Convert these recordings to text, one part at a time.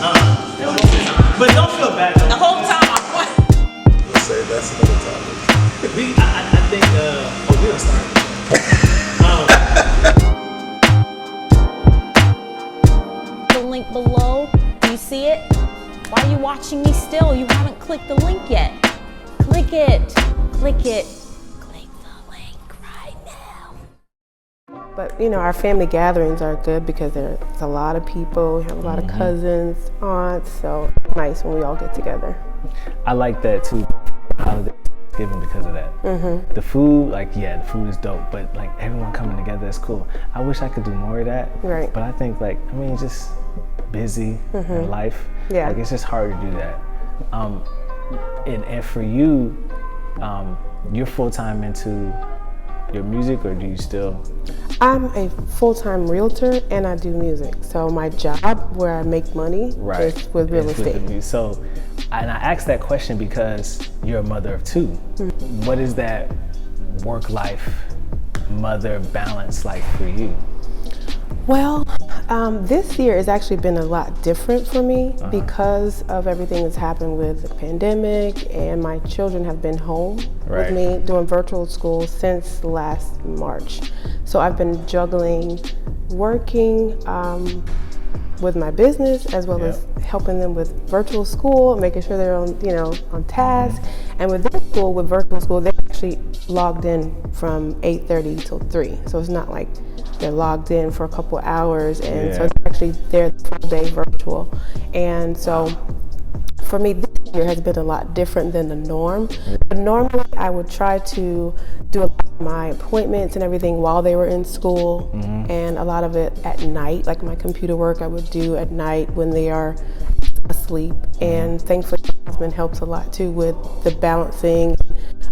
But don't feel bad though. The whole time I won. Let's say that's another topic. I think, we don't start. The link below, do you see it? Why are you watching me still? You haven't clicked the link yet. Click it. Click it. Click the link right now. But you know, our family gatherings are good because there's a lot of people. We have a lot of cousins, aunts, so it's nice when we all get together. I like that too. Holiday Thanksgiving because of that. The food, like, yeah, the food is dope, but like everyone coming together is cool. I wish I could do more of that. Right. But I think, like, I mean, just busy in life. Yeah. Like, it's just hard to do that. And for you, you're full-time into your music, or do you still? I'm a full-time realtor and I do music. So my job where I make money is with real estate. So, and I asked that question because you're a mother of two. What is that work-life mother balance like for you? Well, this year has actually been a lot different for me because of everything that's happened with the pandemic, and my children have been home with me doing virtual school since last March. So I've been juggling working with my business as well as helping them with virtual school, making sure they're on, on task. And with their school, with virtual school, they're actually logged in from 8:30 till 3. So it's not like they're logged in for a couple hours, and so it's actually they're the full day virtual. And so for me, this year has been a lot different than the norm. But normally I would try to do a lot of my appointments and everything while they were in school, and a lot of it at night, like my computer work I would do at night when they are asleep. And thankfully my husband helps a lot too with the balancing.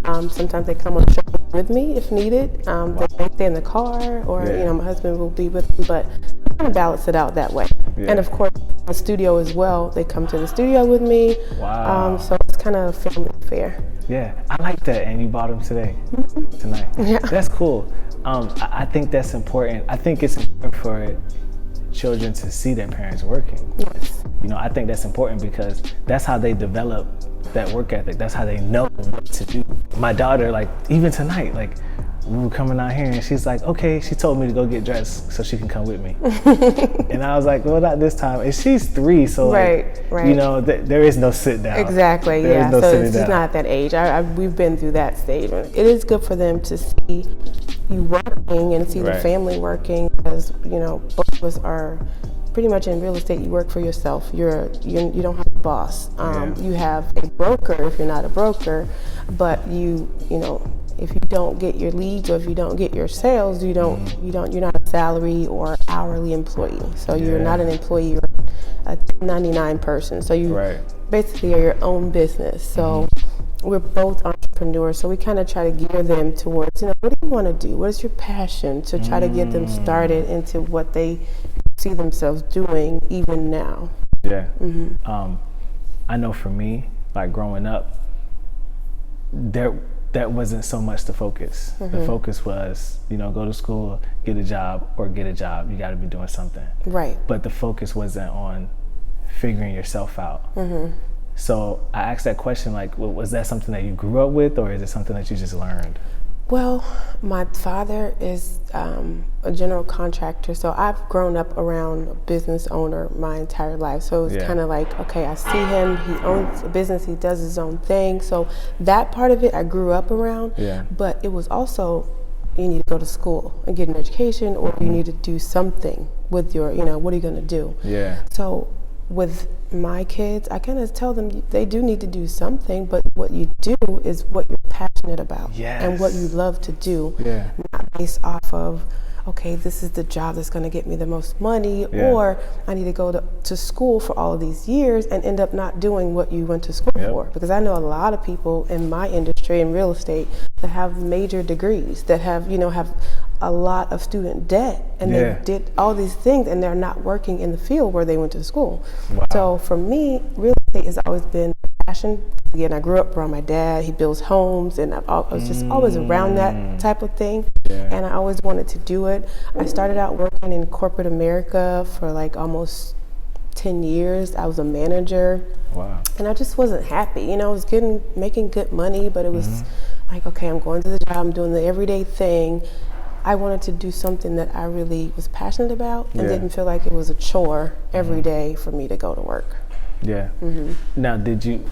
Sometimes they come on the show with me if needed. They may stay in the car, or my husband will be with me, but I kind of balance it out that way. And of course, the studio as well. They come to the studio with me. Wow. So it's kind of a family affair. Yeah, I like that. And you bought them tonight. Yeah. That's cool. I think that's important. I think it's important for children to see their parents working. Yes. I think that's important because that's how they develop that work ethic. That's how they know what to do. My daughter, like, even tonight, like, we were coming out here and she's like, okay, she told me to go get dressed so she can come with me. And I was like, well, not this time. And she's 3, so there is no sit down. Exactly, There is no so she's not at that age. We've been through that stage. It is good for them to see you working and see the family working, because both of us are pretty much in real estate. You work for yourself. You don't have a boss. You have a broker if you're not a broker, but if you don't get your leads or if you don't get your sales, you're not a salary or hourly employee. So you're not an employee, you're a 1099 person. So you basically are your own business. So we're both entrepreneurs, so we kind of try to gear them towards, what do you want to do? What is your passion? To try to get them started into what they see themselves doing even now. Yeah. I know for me, like growing up, that wasn't so much the focus. The focus was, go to school, get a job, or get a job. You got to be doing something. Right. But the focus wasn't on figuring yourself out. So I asked that question, like, was that something that you grew up with, or is it something that you just learned? Well, my father is a general contractor, so I've grown up around a business owner my entire life. So it's kind of like, okay, I see him, he owns a business, he does his own thing. So that part of it I grew up around, but it was also, you need to go to school and get an education, or you need to do something with your, what are you going to do? So with my kids, I kind of tell them they do need to do something, but what you do is what you're passionate about and what you love to do, not based off of, okay, this is the job that's going to get me the most money, or I need to go to school for all of these years and end up not doing what you went to school for. Because I know a lot of people in my industry, in real estate, that have major degrees, that have, have a lot of student debt, and they did all these things and they're not working in the field where they went to school. So for me, real estate has always been a passion. Again, I grew up around my dad. He builds homes, and I was just always around that type of thing. And I always wanted to do it. I started out working in corporate America for like almost 10 years. I was a manager. Wow. And I just wasn't happy. You know, I was making good money, but it was like, okay, I'm going to the job, I'm doing the everyday thing. I wanted to do something that I really was passionate about and didn't feel like it was a chore every day for me to go to work. Yeah. Now, did you,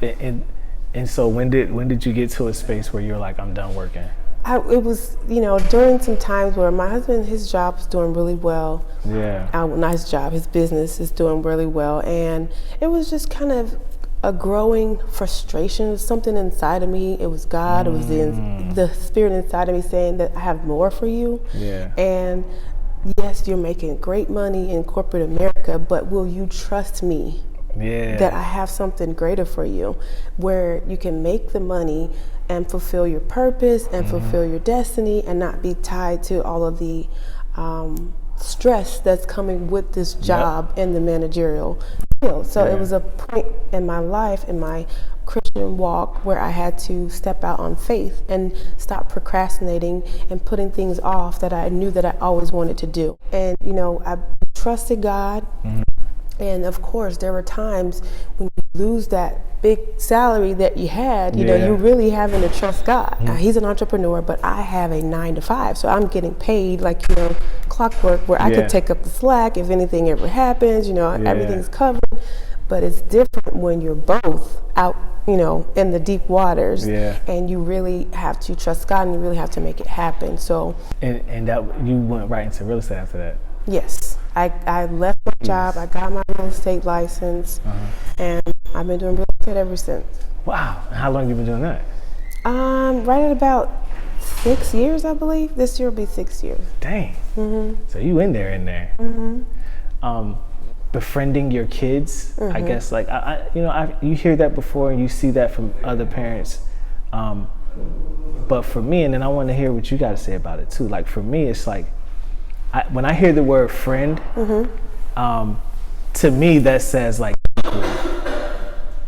and so when did you get to a space where you're like, I'm done working? It was, you know, during some times where my husband, his job was doing really well. Yeah. Not his job, his business is doing really well. And it was just kind of a growing frustration. It was something inside of me. It was God. It was the spirit inside of me saying that I have more for you. Yeah. And yes, you're making great money in corporate America, but will you trust me? Yeah. That I have something greater for you, where you can make the money and fulfill your purpose and fulfill your destiny and not be tied to all of the stress that's coming with this job in the managerial field. So it was a point in my life, in my Christian walk, where I had to step out on faith and stop procrastinating and putting things off that I knew that I always wanted to do. And, you know, I trusted God. And of course, there were times when you lose that big salary that you had, you know, you're really having to trust God. He's an entrepreneur, but I have a 9-to-5. So I'm getting paid like, you know, clockwork, where I could take up the slack if anything ever happens, you know, everything's covered. But it's different when you're both out, you know, in the deep waters, and you really have to trust God and you really have to make it happen. So, and that you went right into real estate after that. Yes, I left my job, I got my real estate license, and I've been doing real estate ever since. Wow, how long have you been doing that? Right at about 6 years, I believe. This year will be 6 years. Dang. So you in there. Befriending your kids, I guess, like, you hear that before and you see that from other parents. But for me, and then I want to hear what you got to say about it too. Like, for me, it's like, when I hear the word friend, to me that says like equal,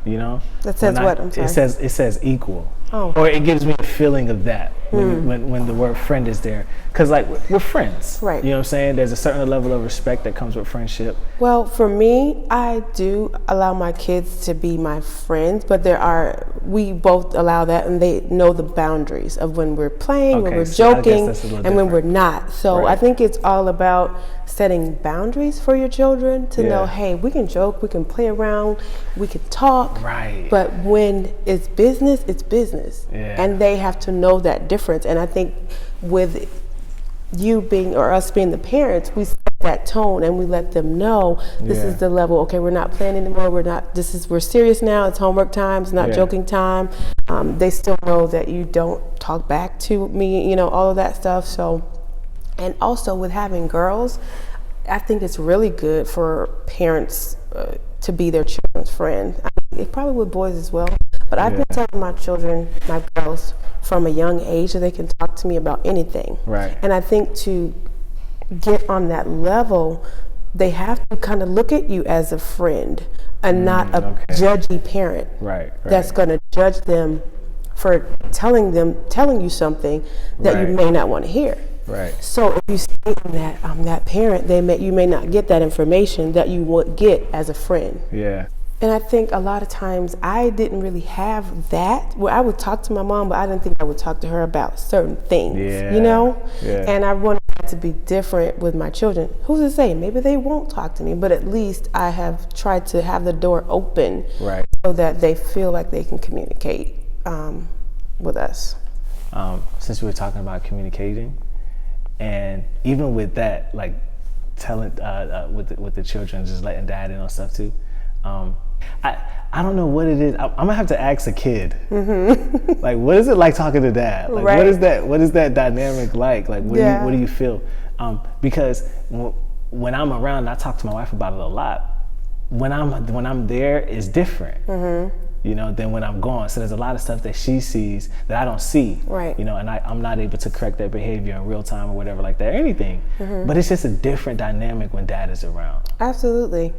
you know? That says what? I'm sorry. It says equal. Oh. Or it gives me a feeling of that when the word friend is there. Because like we're friends. Right. You know what I'm saying? There's a certain level of respect that comes with friendship. Well, for me, I do allow my kids to be my friends, but we both allow that, and they know the boundaries of when we're playing, when we're joking, and when we're not. So I think it's all about setting boundaries for your children to know, hey, we can joke, we can play around, we can talk, but when it's business, it's business. And they have to know that difference. And I think with you being, or us being the parents, we set that tone and we let them know this is the level. Okay, we're not playing anymore. We're serious now. It's homework time. It's not joking time. They still know that you don't talk back to me, you know, all of that stuff. So, and also with having girls, I think it's really good for parents to be their children's friend. I mean, it probably with boys as well, but I've been telling my children, my girls, from a young age that they can talk to me about anything. And I think to get on that level, they have to kind of look at you as a friend and not a judgy parent that's going to judge them for telling you something that you may not want to hear. So if you stay in that parent, you may not get that information that you would get as a friend. And I think a lot of times I didn't really have that. Well, I would talk to my mom, but I didn't think I would talk to her about certain things, you know? And I wanted that to be different with my children. Who's to say? Maybe they won't talk to me, but at least I have tried to have the door open so that they feel like they can communicate with us. Since we were talking about communicating, and even with that, like telling with the children, just letting dad in on stuff too. I don't know what it is. I'm gonna have to ask a kid. Like, what is it like talking to dad? Like, what is that dynamic like? Like, what do you feel? Because when I'm around, I talk to my wife about it a lot. When I'm there, it's different. You know, than when I'm gone. So there's a lot of stuff that she sees that I don't see. You know, and I'm not able to correct that behavior in real time or whatever like that, or anything. But it's just a different dynamic when dad is around. Absolutely.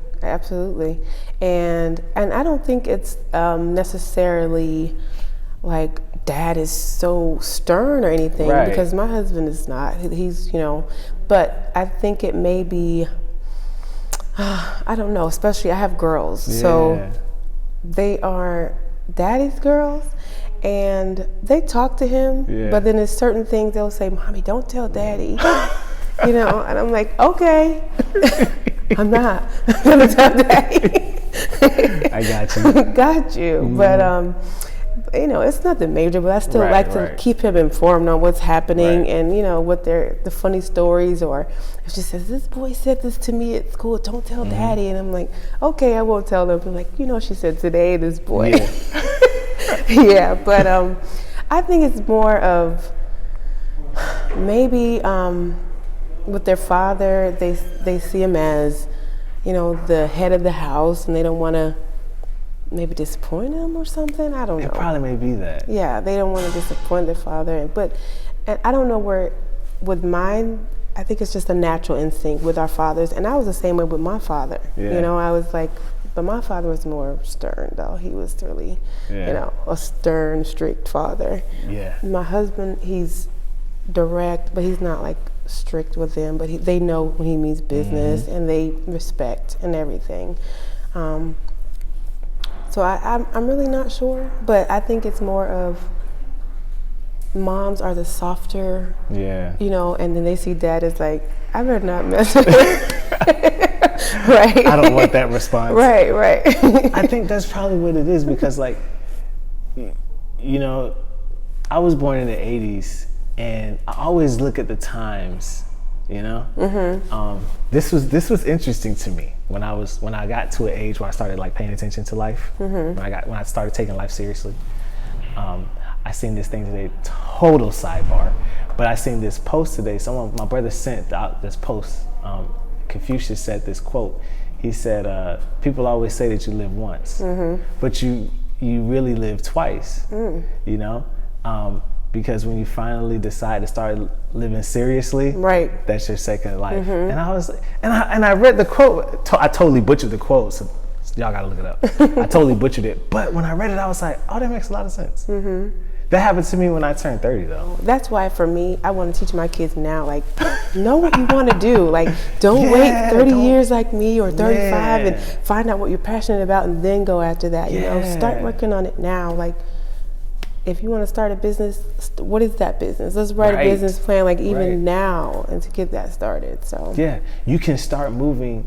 And I don't think it's necessarily like dad is so stern or anything, because my husband is not. He's, you know, but I think it may be, I don't know, especially I have girls, so they are daddy's girls, and they talk to him, but then there's certain things they'll say, "Mommy, don't tell daddy," you know, and I'm like, okay, I'm not gonna tell daddy. I got you. Got you, but you know, it's nothing major, but I still like to keep him informed on what's happening and, you know, what the funny stories, or if she says, this boy said this to me at school, don't tell daddy. And I'm like, okay, I won't tell them. I'm like, you know, she said today, this boy. Yeah, but I think it's more of maybe with their father, they see him as, you know, the head of the house, and they don't want to maybe disappoint him or something. I don't know. It probably may be that. Yeah, they don't want to disappoint their father. And I don't know where, with mine, I think it's just a natural instinct with our fathers. And I was the same way with my father. Yeah. You know, I was like, but my father was more stern, though. He was really, you know, a stern, strict father. Yeah. My husband, he's direct, but he's not like strict with them. But they know when he means business, and they respect and everything. So I'm really not sure, but I think it's more of moms are the softer, you know, and then they see dad as like, I better not mess with him. Right. I don't want that response. Right. I think that's probably what it is, because like, you know, I was born in the 80s, and I always look at the times, you know? This was interesting to me when I got to an age where I started like paying attention to life. When I started taking life seriously. I seen this thing today, total sidebar, but I seen this post today. My brother sent out this post. Confucius said this quote. He said, people always say that you live once, but you really live twice, you know? Because when you finally decide to start living seriously, that's your second life. And I was, and I read the quote. I totally butchered the quote, so y'all gotta look it up. I totally butchered it, but when I read it, I was like, oh, that makes a lot of sense. That happened to me when I turned 30, though. That's why, for me, I want to teach my kids now, like, know what you want to do. Like, don't wait 30 years like me or 35 and find out what you're passionate about and then go after that. You know, start working on it now. Like, if you want to start a business, what is that business? Let's write a business plan, like even now, and to get that started. So you can start moving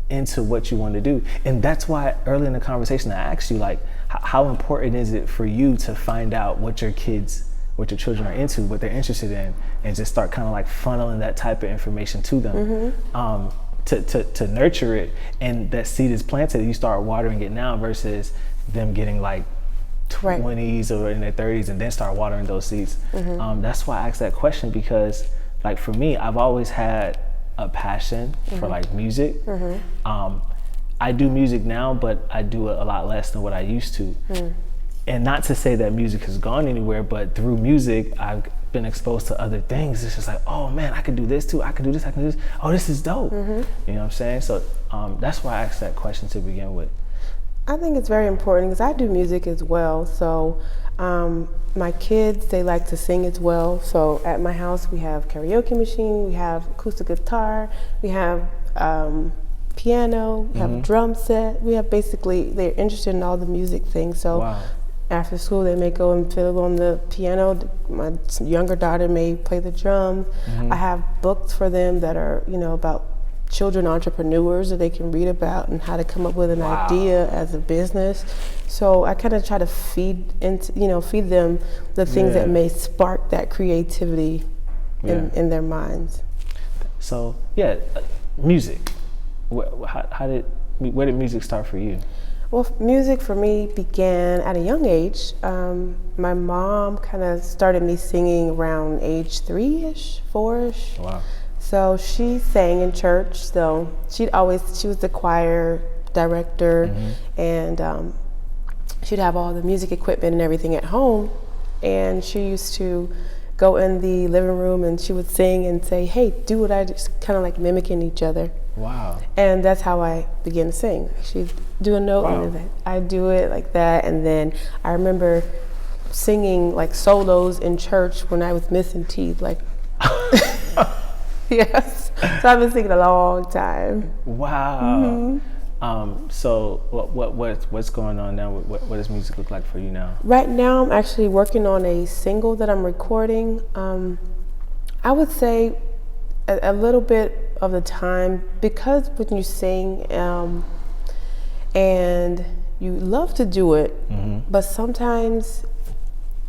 into what you want to do, and that's why early in the conversation I asked you, like, how important is it for you to find out what your children are into, what they're interested in, and just start kind of like funneling that type of information to them, to nurture it, and that seed is planted. You start watering it now versus them getting like 20s or in their 30s and then start watering those seeds. That's why I asked that question, because like for me, I've always had a passion for like music. I do music now, but I do it a lot less than what I used to. And not to say that music has gone anywhere, but through music, I've been exposed to other things. It's just like, oh man, I can do this too. I can do this, I can do this. Oh, this is dope. You know what I'm saying? So that's why I asked that question to begin with. I think it's very important because I do music as well. So my kids, they like to sing as well. So at my house, we have karaoke machine, we have acoustic guitar, we have piano, we have a drum set. We have basically, they're interested in all the music things. So after school, they may go and fiddle on the piano. My younger daughter may play the drums. I have books for them that are, you know, about children entrepreneurs that they can read about and how to come up with an idea as a business. So I kind of try to feed them the things that may spark that creativity in their minds. So music. Where did music start for you? Well, music for me began at a young age. My mom kind of started me singing around age 3-ish, 4-ish. Wow. So she sang in church. So she was the choir director, and she'd have all the music equipment and everything at home. And she used to go in the living room and she would sing and say, hey, do what I just, kind of like mimicking each other. Wow. And that's how I began to sing. She'd do a note and then I'd do it like that. And then I remember singing like solos in church when I was missing teeth. Like, Yes. So I've been singing a long time. Wow. So what's going on now? What does music look like for you now? Right now, I'm actually working on a single that I'm recording. I would say a little bit of the time, because when you sing and you love to do it, but sometimes,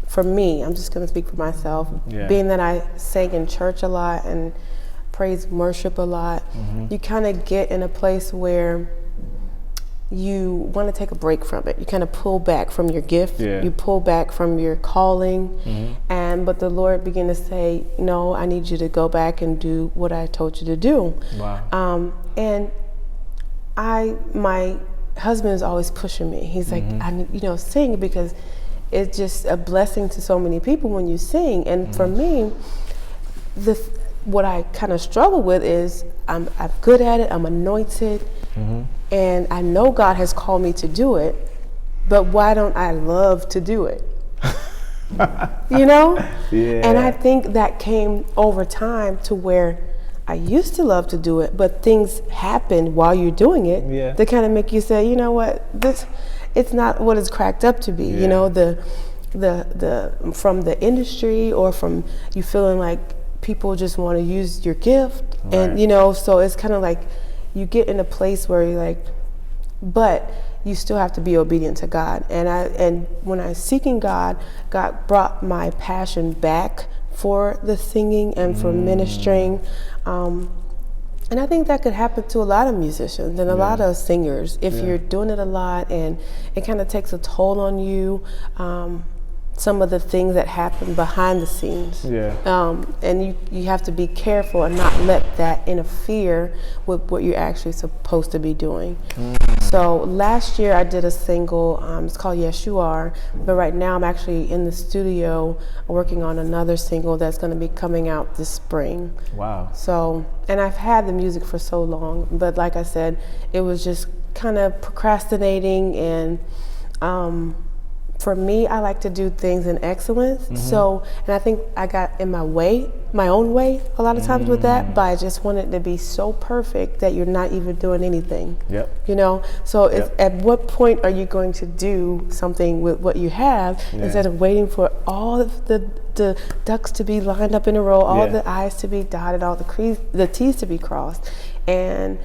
for me, I'm just going to speak for myself, being that I sang in church a lot and praise and worship a lot, you kind of get in a place where you want to take a break from it. You kind of pull back from your gift. You pull back from your calling. But the Lord began to say, no, I need you to go back and do what I told you to do. Wow. And my husband is always pushing me. He's like, I need, sing, because it's just a blessing to so many people when you sing. And for me, what I kind of struggle with is I'm good at it, I'm anointed, and I know God has called me to do it, but why don't I love to do it? And I think that came over time to where I used to love to do it, but things happened while you're doing it that kind of make you say, you know what, it's not what it's cracked up to be. The from the industry, or from you feeling like people just want to use your gift, and so it's kind of like you get in a place where you're like, but you still have to be obedient to God. And when I was seeking God, God brought my passion back for the singing and for ministering. And I think that could happen to a lot of musicians and a lot of singers if you're doing it a lot, and it kind of takes a toll on you. Some of the things that happen behind the scenes. And you have to be careful and not let that interfere with what you're actually supposed to be doing. So last year I did a single, it's called Yes You Are, but right now I'm actually in the studio working on another single that's going to be coming out this spring. Wow. So, and I've had the music for so long, but like I said, it was just kind of procrastinating, and for me, I like to do things in excellence. So, and I think I got in my own way a lot of times with that, but I just wanted to be so perfect that you're not even doing anything. So it's, at what point are you going to do something with what you have instead of waiting for all of the ducks to be lined up in a row, all the I's to be dotted, all the T's to be crossed. And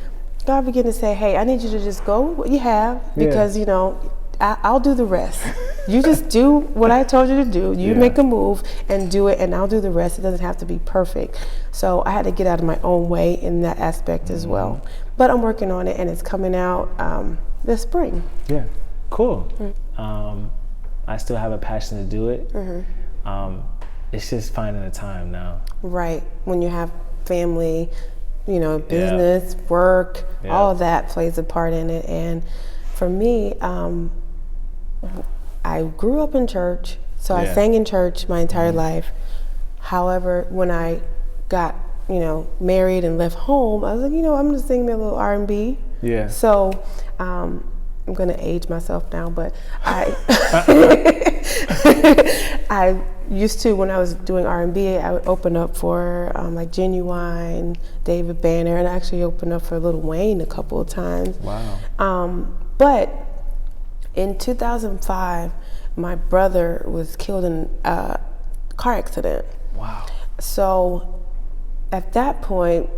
God began to say, hey, I need you to just go with what you have, because I'll do the rest. You just do what I told you to do. You make a move and do it, and I'll do the rest. It doesn't have to be perfect. So I had to get out of my own way in that aspect as well. But I'm working on it, and it's coming out this spring. Yeah, cool. I still have a passion to do it. It's just finding the time now. Right. When you have family, business, work, all that plays a part in it. And for me, I grew up in church, so I sang in church my entire life. However, when I got, married and left home, I was like, I'm just singing me a little R&B. So I'm gonna age myself now, but I I used to, when I was doing R&B, I would open up for like Genuine, David Banner, and I actually opened up for Lil Wayne a couple of times. Wow. But in 2005, my brother was killed in a car accident. Wow. So at that point,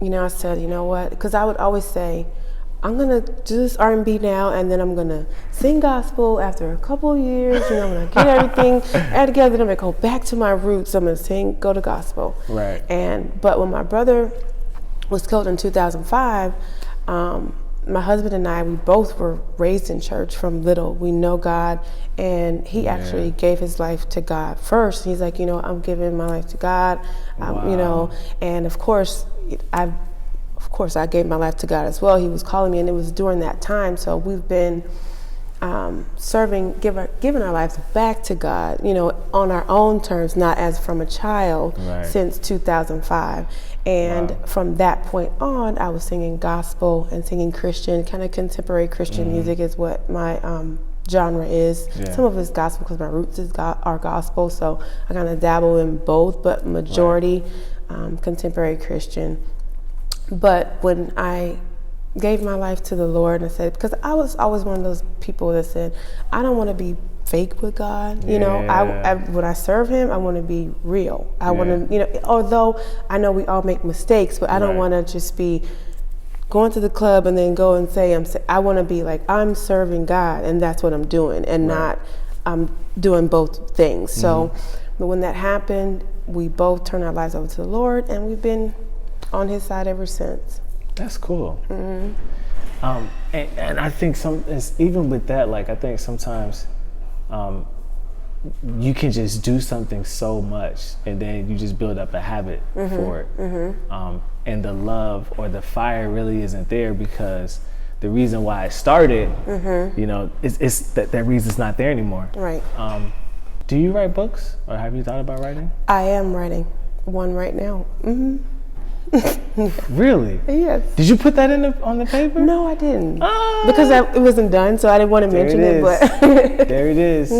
I said, you know what? Because I would always say, I'm gonna do this R&B now, and then I'm gonna sing gospel after a couple of years. I'm gonna get everything together. Then I'm gonna go back to my roots. I'm gonna go to gospel. Right. But when my brother was killed in 2005, my husband and I, we both were raised in church from little. We know God, and he actually gave his life to God first. He's like, I'm giving my life to God, and of course, I gave my life to God as well. He was calling me, and it was during that time. So we've been giving our lives back to God, on our own terms, not as from a child, since 2005. And from that point on, I was singing gospel and singing Christian, kind of contemporary Christian music is what my genre is. Some of it's gospel because my roots are gospel, so I kind of dabble in both, but majority contemporary Christian. But when I gave my life to the Lord, and I said, because I was always one of those people that said, I don't want to be fake with God. You know, I when I serve Him, I want to be real. I want to, you know, although I know we all make mistakes, but I don't want to just be going to the club and then go and say, I want to be like, I'm serving God, and that's what I'm doing, and not I'm doing both things. So, but when that happened, we both turned our lives over to the Lord, and we've been on His side ever since. That's cool. And I think even with that, like, I think sometimes you can just do something so much, and then you just build up a habit for it. And the love or the fire really isn't there, because the reason why it started, you know, it's that reason's not there anymore. Right. Do you write books, or have you thought about writing? I am writing one right now. Really? Yes. Did you put that on the paper? No, I didn't. Because it wasn't done, so I didn't want to mention it. But there it is.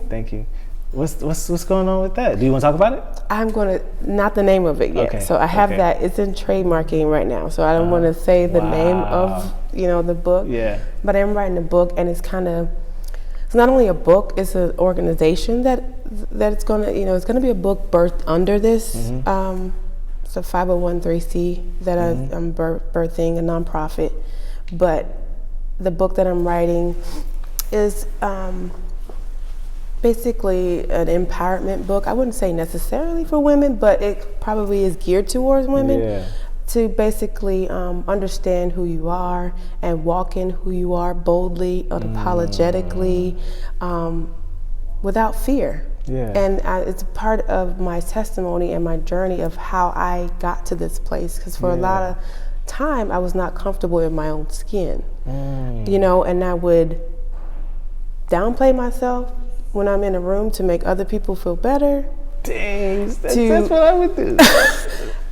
Thank you. What's going on with that? Do you want to talk about it? I'm going to, not the name of it yet. Okay. So I have that. It's in trademarking right now. So I don't want to say the name of, you know, the book. Yeah. But I'm writing a book, and it's not only a book, it's an organization that it's going to, you know, it's going to be a book birthed under this. It's a 501(c) that I'm birthing, a nonprofit. But the book that I'm writing is basically an empowerment book. I wouldn't say necessarily for women, but it probably is geared towards women to basically understand who you are and walk in who you are boldly, unapologetically, without fear. Yeah. And it's part of my testimony and my journey of how I got to this place. Because for a lot of time, I was not comfortable in my own skin, you know, and I would downplay myself when I'm in a room to make other people feel better. Dang, that's what I would do.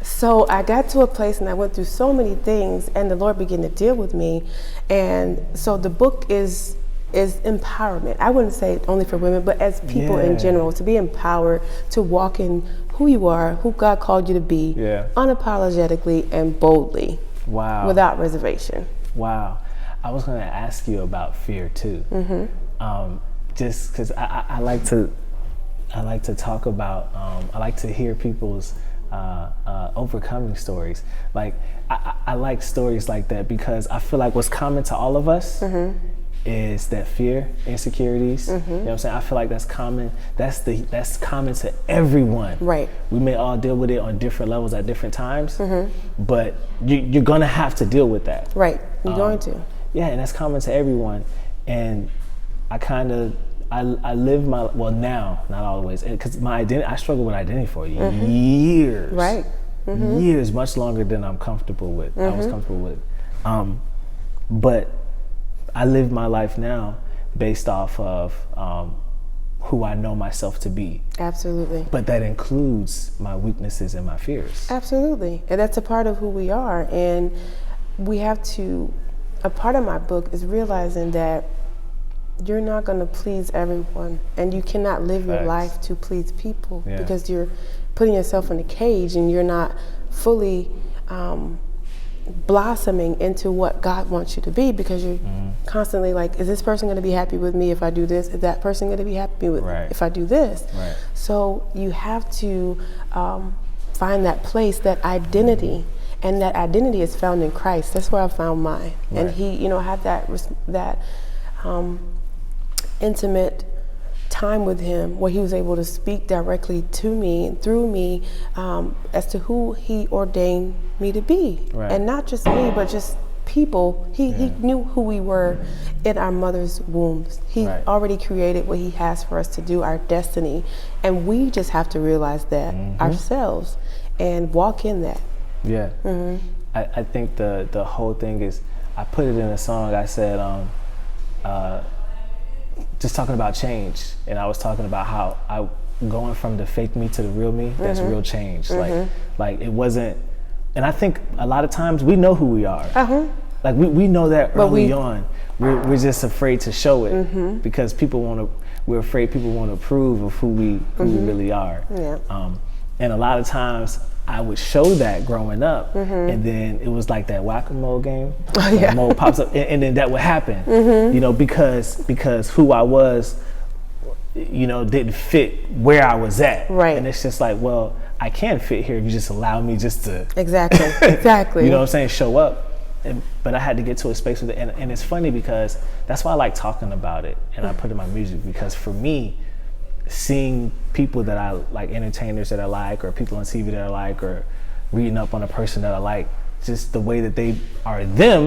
So I got to a place, and I went through so many things, and the Lord began to deal with me. And so the book is empowerment. I wouldn't say only for women, but as people in general, to be empowered, to walk in who you are, who God called you to be, unapologetically and boldly, without reservation. Wow. I was going to ask you about fear too, just because I like to talk about. I like to hear people's overcoming stories. Like I like stories like that, because I feel like what's common to all of us is that fear, insecurities. You know what I'm saying? I feel like that's common. That's common to everyone. Right. We may all deal with it on different levels at different times, but you're gonna have to deal with that. Right. You're going to. Yeah, and that's common to everyone. And I live my, well, now, not always, because my identity, I struggled with identity for years. Right. Years, much longer than I'm comfortable with. I was comfortable with. But I live my life now based off of who I know myself to be. Absolutely. But that includes my weaknesses and my fears. Absolutely. And that's a part of who we are. And we have to, a part of my book is realizing that you're not going to please everyone, and you cannot live your life to please people, because you're putting yourself in a cage and you're not fully blossoming into what God wants you to be, because you're constantly like, is this person going to be happy with me if I do this? Is that person going to be happy with me if I do this? So you have to find that place, that identity, and that identity is found in Christ. That's where I found mine. And He, you know, had that intimate time with Him, where He was able to speak directly to me, through me, as to who He ordained me to be. And not just me, but just people. He knew who we were in our mother's wombs. He already created what He has for us to do, our destiny. And we just have to realize that ourselves and walk in that. Yeah. I think the whole thing is, I put it in a song. I said, just talking about change, and I was talking about how I going from the fake me to the real me. That's real change. Like it wasn't. And I think a lot of times we know who we are. Like we know that early on. We're just afraid to show it because we're afraid people want to approve of who we really are. And a lot of times I would show that growing up, and then it was like that whack-a-mole game. Yeah. The mole pops up, and then that would happen. You know, because who I was, you know, didn't fit where I was at. Right. And it's just like, well, I can fit here if you just allow me just to. Exactly. You know what I'm saying? Show up. But I had to get to a space with it, and it's funny because that's why I like talking about it, and I put it in my music, because for me, seeing people that I like, entertainers that I like, or people on TV that I like, or reading up on a person that I like, just the way that they are them,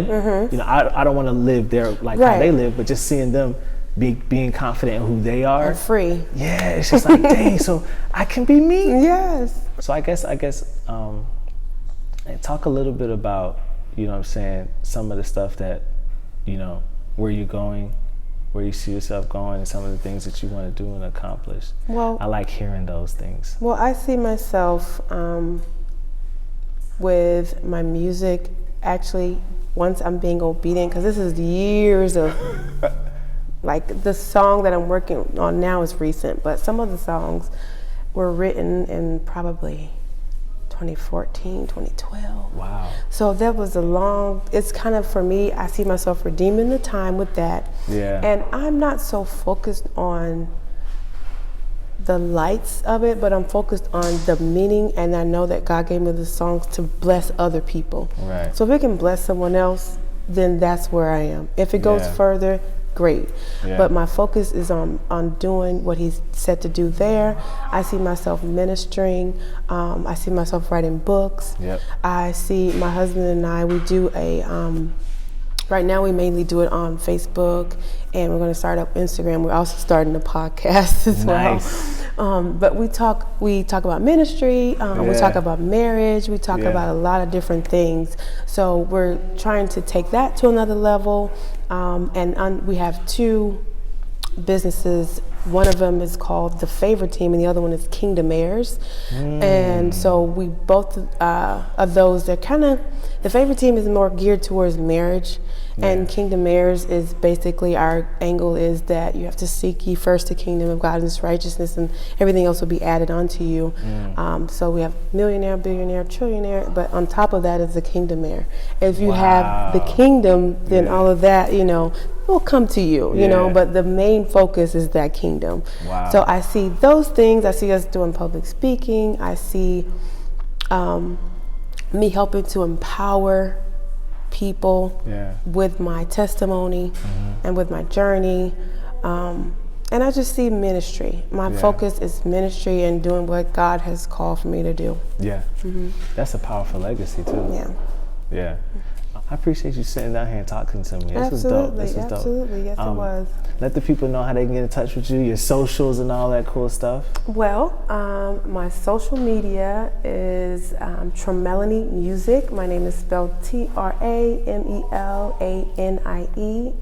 you know, I don't want to live there like how they live, but just seeing them being confident in who they are. And free. Yeah, it's just like, dang, so I can be me. Yes. So I guess and talk a little bit about, you know what I'm saying, some of the stuff that, you know, where you're going, where you see yourself going, and some of the things that you want to do and accomplish. Well, I like hearing those things. Well, I see myself with my music, actually, once I'm being obedient, because this is years of, like, the song that I'm working on now is recent, but some of the songs were written in probably 2014, 2012. Wow. So that was it's kind of, for me, I see myself redeeming the time with that. Yeah. And I'm not so focused on the lights of it, but I'm focused on the meaning, and I know that God gave me the songs to bless other people. Right. So if it can bless someone else, then that's where I am. If it goes further, great. Yeah. But my focus is on doing what He's said to do there. I see myself ministering. I see myself writing books. Yep. I see my husband and I, we do right now we mainly do it on Facebook, and we're going to start up Instagram. We're also starting a podcast as well. But we talk about ministry, we talk about marriage, we talk about a lot of different things. So we're trying to take that to another level. And we have two businesses. One of them is called The Favor Team, and the other one is Kingdom Heirs. And so we both of those, they're kind of, The Favor Team is more geared towards marriage, and Kingdom Heirs is basically, our angle is that you have to seek ye first the kingdom of God and His righteousness, and everything else will be added onto you. So we have millionaire, billionaire, trillionaire, but on top of that is the Kingdom Heir. If you have the kingdom, then all of that, you know, will come to you, you know, but the main focus is that kingdom. Wow. So I see those things. I see us doing public speaking. I see me helping to empower people with my testimony and with my journey. And I just see ministry. My focus is ministry and doing what God has called for me to do. Yeah. That's a powerful legacy too. Yeah. Yeah. I appreciate you sitting down here and talking to me. This was Absolutely, dope. This was dope. absolutely. Yes, it was. Let the people know how they can get in touch with you, your socials and all that cool stuff. Well, my social media is Tramelanie Music. My name is spelled Tramelanie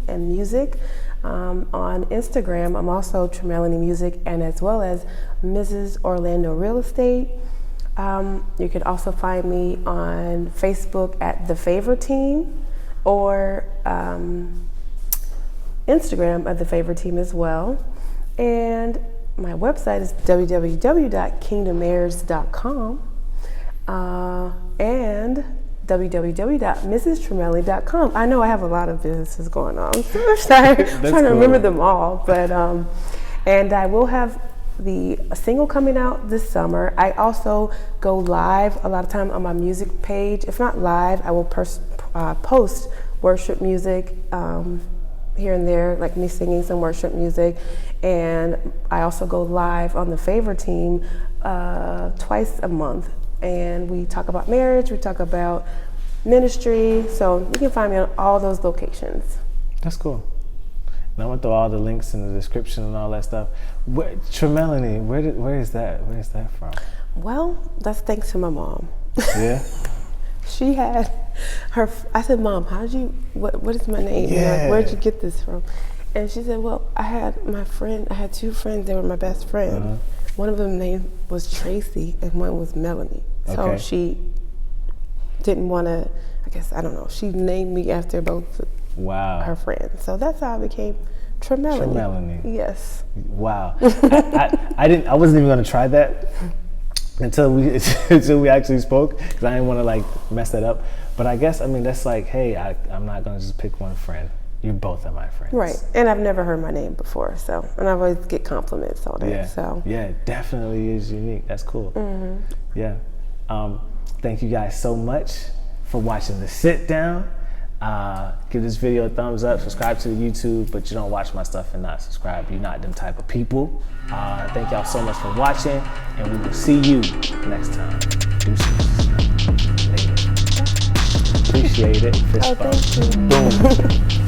and music. On Instagram, I'm also Tramelanie Music, and as well as Mrs. Orlando Real Estate. You can also find me on Facebook at The Favor Team, or Instagram at The Favor Team as well. And my website is www.kingdomheirs.com and www.mrstramelanie.com. I know I have a lot of businesses going on. I'm trying to remember them all, but and I will have the single coming out this summer. I also go live a lot of time on my music page. If not live, I will post worship music here and there, like me singing some worship music. And I also go live on The Favor Team twice a month. And we talk about marriage, we talk about ministry. So you can find me on all those locations. That's cool. And I'm gonna throw all the links in the description and all that stuff. Tramelanie, where is that? Where is that from? Well, that's thanks to my mom. Yeah. She had her. I said, "Mom, how did you? What is my name? Yeah. Like, where'd you get this from?" And she said, "Well, I had two friends. They were my best friend. One of them name was Tracy, and one was Melanie. So she didn't want to. I guess, I don't know. She named me after both." Wow. Her friend. So that's how I became Tramelanie. Tramelanie. Yes. Wow. I wasn't even gonna try that, until we actually spoke, because I didn't want to like mess that up. But I guess, I mean, that's like, hey, I'm not gonna just pick one friend. You both are my friends. Right, and I've never heard my name before, so, and I always get compliments on it, so. Yeah, it definitely is unique. That's cool. Yeah. Thank you guys so much for watching the sit down. Give this video a thumbs up, subscribe to the YouTube, but you don't watch my stuff and not subscribe. You're not them type of people. Thank y'all so much for watching, and we will see you next time. Deuces. Later. Appreciate it. Fist bump. Thank you. Boom.